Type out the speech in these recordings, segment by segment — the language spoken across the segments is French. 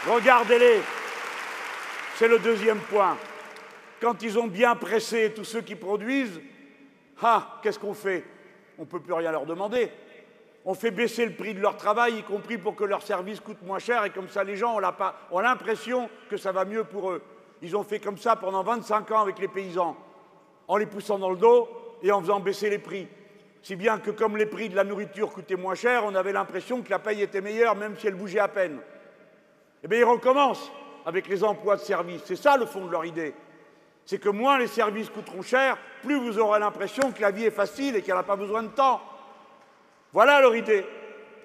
Regardez-les. C'est le deuxième point. Quand ils ont bien pressé tous ceux qui produisent, qu'est-ce qu'on fait? On ne peut plus rien leur demander. On fait baisser le prix de leur travail, y compris pour que leur service coûte moins cher, et comme ça les gens ont l'impression que ça va mieux pour eux. Ils ont fait comme ça pendant 25 ans avec les paysans, en les poussant dans le dos et en faisant baisser les prix. Si bien que comme les prix de la nourriture coûtaient moins cher, on avait l'impression que la paye était meilleure, même si elle bougeait à peine. Eh bien, ils recommencent avec les emplois de service. C'est ça le fond de leur idée. C'est que moins les services coûteront cher, plus vous aurez l'impression que la vie est facile et qu'elle n'a pas besoin de temps. Voilà leur idée.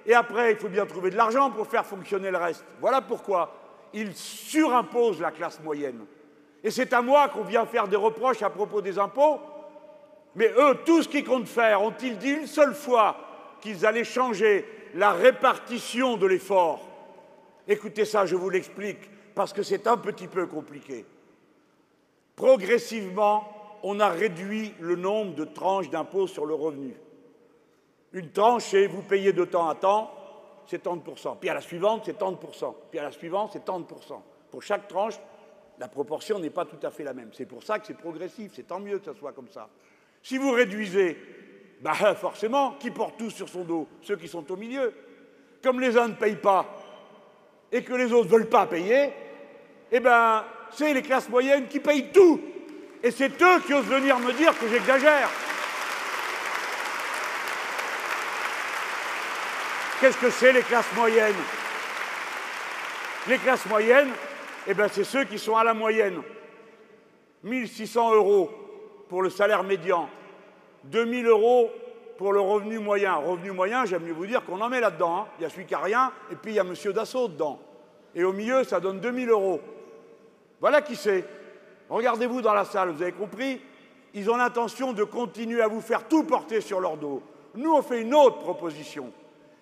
Et après, il faut bien trouver de l'argent pour faire fonctionner le reste. Voilà pourquoi ils surimposent la classe moyenne. Et c'est à moi qu'on vient faire des reproches à propos des impôts. Mais eux, tout ce qu'ils comptent faire, ont-ils dit une seule fois qu'ils allaient changer la répartition de l'effort? Écoutez ça, je vous l'explique, parce que c'est un petit peu compliqué. Progressivement, on a réduit le nombre de tranches d'impôt sur le revenu. Une tranche, c'est vous payez de temps à temps, c'est 30%. Puis à la suivante, c'est 30%. Puis à la suivante, c'est 30%. Pour chaque tranche, la proportion n'est pas tout à fait la même. C'est pour ça que c'est progressif, c'est tant mieux que ça soit comme ça. Si vous réduisez, forcément, qui porte tout sur son dos? Ceux qui sont au milieu. Comme les uns ne payent pas et que les autres ne veulent pas payer, c'est les classes moyennes qui payent tout. Et c'est eux qui osent venir me dire que j'exagère. Qu'est-ce que c'est les classes moyennes? Les classes moyennes, c'est ceux qui sont à la moyenne. 1 600 € pour le salaire médian, 2 000 € pour le revenu moyen. Revenu moyen, j'aime mieux vous dire qu'on en met là-dedans. Il y a celui qui n'a rien, et puis il y a M. Dassault dedans. Et au milieu, ça donne 2 000 €. Voilà qui c'est. Regardez-vous dans la salle, vous avez compris? Ils ont l'intention de continuer à vous faire tout porter sur leur dos. Nous, on fait une autre proposition.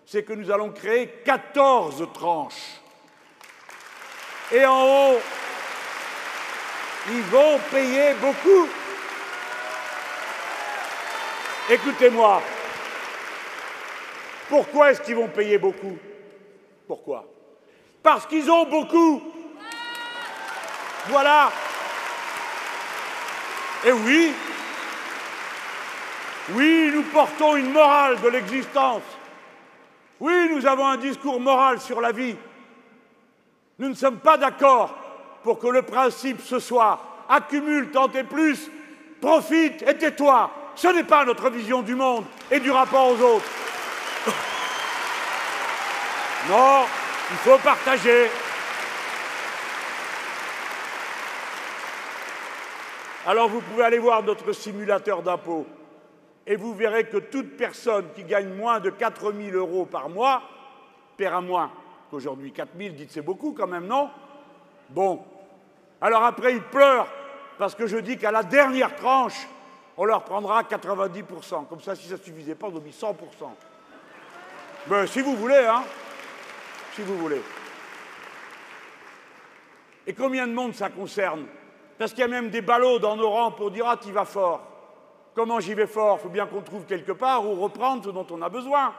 C'est que nous allons créer 14 tranches. Et en haut, ils vont payer beaucoup. Écoutez-moi. Pourquoi est-ce qu'ils vont payer beaucoup? Pourquoi? Parce qu'ils ont beaucoup. Voilà. Et oui, nous portons une morale de l'existence. Oui, nous avons un discours moral sur la vie. Nous ne sommes pas d'accord pour que le principe ce soit accumule tant et plus, profite et tais-toi. Ce n'est pas notre vision du monde et du rapport aux autres. Non, il faut partager. Alors vous pouvez aller voir notre simulateur d'impôt et vous verrez que toute personne qui gagne moins de 4 000 € par mois paiera moins qu'aujourd'hui. 4 000, dites c'est beaucoup quand même, non? Bon. Alors après, ils pleurent parce que je dis qu'à la dernière tranche, on leur prendra 90%. Comme ça, si ça ne suffisait pas, on a mis 100%. Ben, si vous voulez, hein? Si vous voulez. Et combien de monde ça concerne? Parce qu'il y a même des ballots dans nos rangs pour dire « Ah, t'y vas fort ». Comment j'y vais fort? Il faut bien qu'on trouve quelque part où reprendre ce dont on a besoin.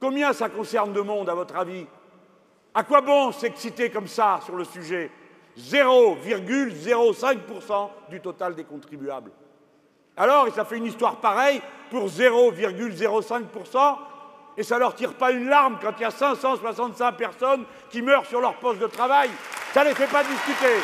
Combien ça concerne de monde, à votre avis? À quoi bon s'exciter comme ça sur le sujet? 0,05% du total des contribuables. Alors, ça fait une histoire pareille pour 0,05%, et ça ne leur tire pas une larme quand il y a 565 personnes qui meurent sur leur poste de travail. Ça ne les fait pas discuter.